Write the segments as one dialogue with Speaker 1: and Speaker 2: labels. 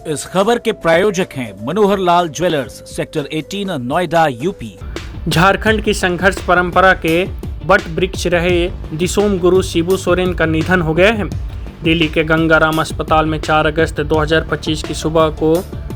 Speaker 1: इस खबर के प्रायोजक हैं Manohar Lal jewellers, sector 18, Noida, UP.
Speaker 2: Jharkhand की संघर्ष परंपरा के बट वृक्ष रहे दिसोम गुरु शिबू सोरेन का निधन हो गया है। दिल्ली के गंगाराम अस्पताल में 4 अगस्त 2025 की सुबह को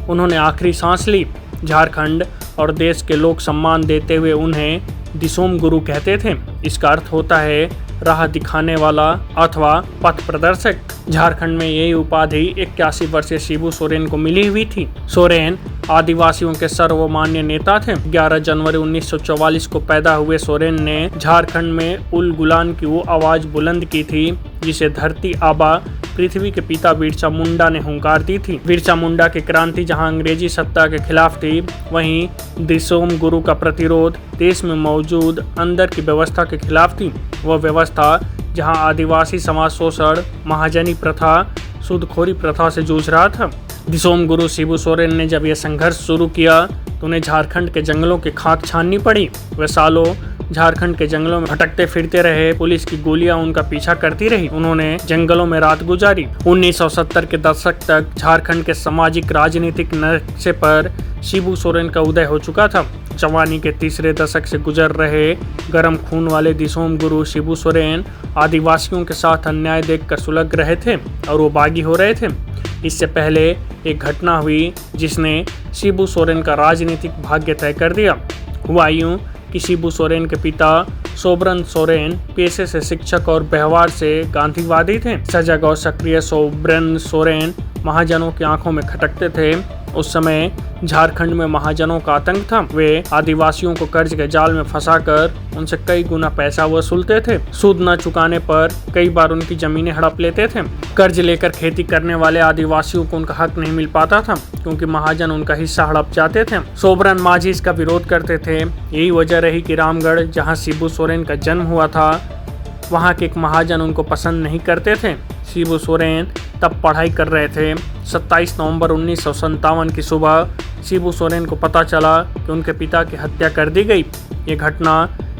Speaker 2: उन्होंने आखिरी सांस ली। झारखंड और देश के लोग सम्मान देते हुए उन्हें दिसोम गुरु कहते थे। इसका अर्थ होता है राह दिखाने वाला अथवा पथ प्रदर्शक। झारखंड में यही उपाधि 81 वर्षीय शिबू सोरेन को मिली हुई थी। सोरेन आदिवासियों के सर्वमान्य नेता थे। 11 जनवरी 1944 को पैदा हुए सोरेन ने झारखंड में उल गुलान की वो आवाज बुलंद की थी जिसे धरती आबा पृथ्वी के पिता बिरसा मुंडा ने हुंकार दी थी। बिरसा मुंडा की क्रांति जहां अंग्रेजी सत्ता के खिलाफ थी, वहीं दिसोम गुरु का प्रतिरोध देश में मौजूद अंदर की व्यवस्था के खिलाफ थी। वह व्यवस्था जहां आदिवासी समाज शोषण, महाजनी प्रथा, सूदखोरी प्रथा से जूझ रहा था। दिसोम गुरु शिबू सोरेन ने जब यह संघर्ष शुरू किया तो उन्हें झारखंड के जंगलों की खाक छाननी पड़ी। वे सालों झारखंड के जंगलों में भटकते फिरते रहे। पुलिस की गोलियां उनका पीछा करती रही। उन्होंने जंगलों में रात गुजारी। 1970 के दशक तक झारखंड के सामाजिक राजनीतिक नक्शे पर शिबू सोरेन का उदय हो चुका था। जवानी के तीसरे दशक से गुजर रहे गर्म खून वाले दिसोम गुरु शिबू सोरेन आदिवासियों के साथ अन्याय देखकर सुलग रहे थे और वो बागी हो रहे थे। इससे पहले एक घटना हुई जिसने शिबू सोरेन का राजनीतिक भाग्य तय कर दिया। हुआ यूं कि शिबू सोरेन के पिता सोबरन सोरेन पेशे से शिक्षक और व्यवहार से गांधीवादी थे। सजग और सक्रिय सोबरन सोरेन महाजनों की आंखों में खटकते थे। उस समय झारखंड में महाजनों का आतंक था। वे आदिवासियों को कर्ज के जाल में फंसाकर उनसे कई गुना पैसा वसूलते थे। सूद न चुकाने पर कई बार उनकी जमीनें हड़प लेते थे। कर्ज लेकर खेती करने वाले आदिवासियों को उनका हक नहीं मिल पाता था क्योंकि महाजन उनका हिस्सा हड़प जाते थे। सोबरन माझी इसका विरोध करते थे। यही वजह रही कि रामगढ़, जहाँ शिबू सोरेन का जन्म हुआ था, वहाँ के एक महाजन उनको पसंद नहीं करते थे। शिबू सोरेन तब पढ़ाई कर रहे थे। 27 नवंबर 1957 की सुबह शिबू सोरेन को पता चला कि उनके पिता की हत्या कर दी गई। ये घटना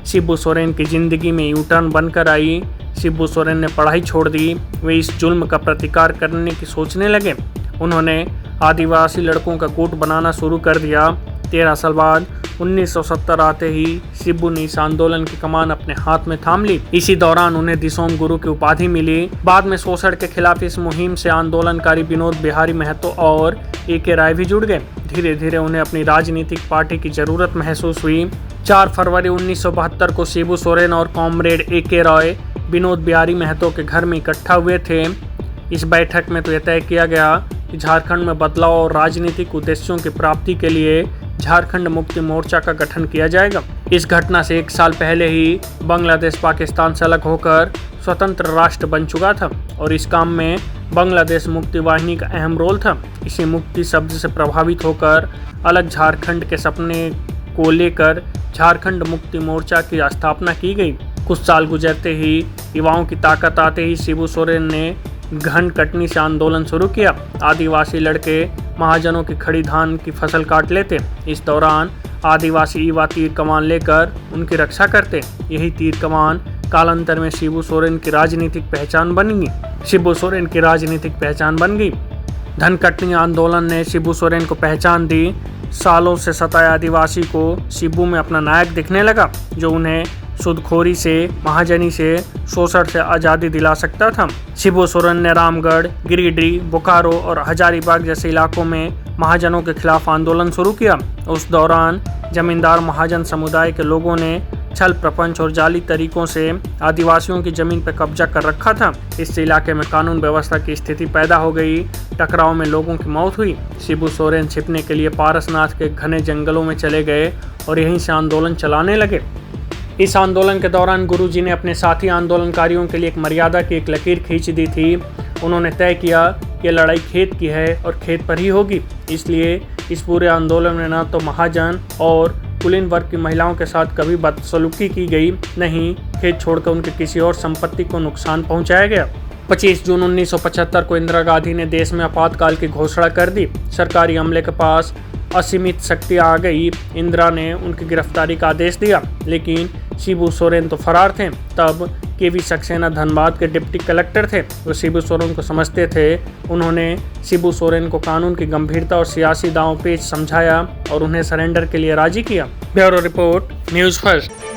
Speaker 2: शिबू सोरेन की ज़िंदगी में यू टर्न बनकर आई। शिबू सोरेन ने पढ़ाई छोड़ दी। वे इस जुल्म का प्रतिकार करने की सोचने लगे। उन्होंने आदिवासी लड़कों का गुट बनाना शुरू कर दिया। 13 साल बाद 1970 आते ही शिबू ने इस आंदोलन की कमान अपने हाथ में थाम ली। इसी दौरान उन्हें दिसोम गुरु की उपाधि मिली। बाद में शोषण के खिलाफ इस मुहिम से आंदोलनकारी विनोद बिहारी महतो और ए.के. राय भी जुड़ गए। धीरे धीरे उन्हें अपनी राजनीतिक पार्टी की जरूरत महसूस हुई। 4 फरवरी 1972 को शिबू सोरेन और कॉमरेड ए.के. राय विनोद बिहारी महतो के घर में इकट्ठा हुए थे। इस बैठक में तो यह तय किया गया कि झारखंड में बदलाव और राजनीतिक उद्देश्यों की प्राप्ति के लिए झारखंड मुक्ति मोर्चा का गठन किया जाएगा। इस घटना से 1 साल पहले ही बांग्लादेश पाकिस्तान से अलग होकर स्वतंत्र राष्ट्र बन चुका था और इस काम में बांग्लादेश मुक्ति वाहिनी का अहम रोल था। इसी मुक्ति शब्द से प्रभावित होकर अलग झारखंड के सपने को लेकर झारखंड मुक्ति मोर्चा की स्थापना की गई। कुछ साल गुजरते ही युवाओं की ताकत आते ही शिबू सोरेन ने घन कटनी से आंदोलन शुरू किया। आदिवासी लड़के महाजनों की खड़ी धान की फसल काट लेते। इस दौरान आदिवासी युवा तीर कमान लेकर उनकी रक्षा करते। यही तीर कमान कालांतर में शिबू सोरेन की राजनीतिक पहचान बन गई। धन कटनी आंदोलन ने शिबू सोरेन को पहचान दी। सालों से सताए आदिवासी को शिबू में अपना नायक दिखने लगा, जो उन्हें सूदखोरी से, महाजनी से, शोषण से आज़ादी दिला सकता था। शिबू सोरेन ने रामगढ़, गिरिडीह, बोकारो और हजारीबाग जैसे इलाकों में महाजनों के खिलाफ आंदोलन शुरू किया। उस दौरान जमींदार महाजन समुदाय के लोगों ने छल प्रपंच और जाली तरीकों से आदिवासियों की जमीन पर कब्जा कर रखा था। इससे इलाके में कानून व्यवस्था की स्थिति पैदा हो गई। टकराव में लोगों की मौत हुई। शिबू सोरेन छिपने के लिए पारसनाथ के घने जंगलों में चले गए और यहीं से आंदोलन चलाने लगे। इस आंदोलन के दौरान गुरुजी ने अपने साथी आंदोलनकारियों के लिए एक मर्यादा की एक लकीर खींच दी थी। उन्होंने तय किया कि लड़ाई खेत की है और खेत पर ही होगी। इसलिए इस पूरे आंदोलन में न तो महाजन और कुलीन वर्ग की महिलाओं के साथ कभी बदसलूकी की गई, नहीं खेत छोड़कर उनके किसी और संपत्ति को नुकसान पहुंचाया गया। 25 जून 1975 को इंदिरा गांधी ने देश में आपातकाल की घोषणा कर दी। सरकारी अमले के पास असीमित शक्ति आ गई। इंदिरा ने उनकी गिरफ्तारी का आदेश दिया, लेकिन शिबू सोरेन तो फरार थे। तब केवी सक्सेना धनबाद के डिप्टी कलेक्टर थे। वो शिबू सोरेन को समझते थे। उन्होंने शिबू सोरेन को कानून की गंभीरता और सियासी दांव पेच समझाया और उन्हें सरेंडर के लिए राजी किया। Bureau report, news first.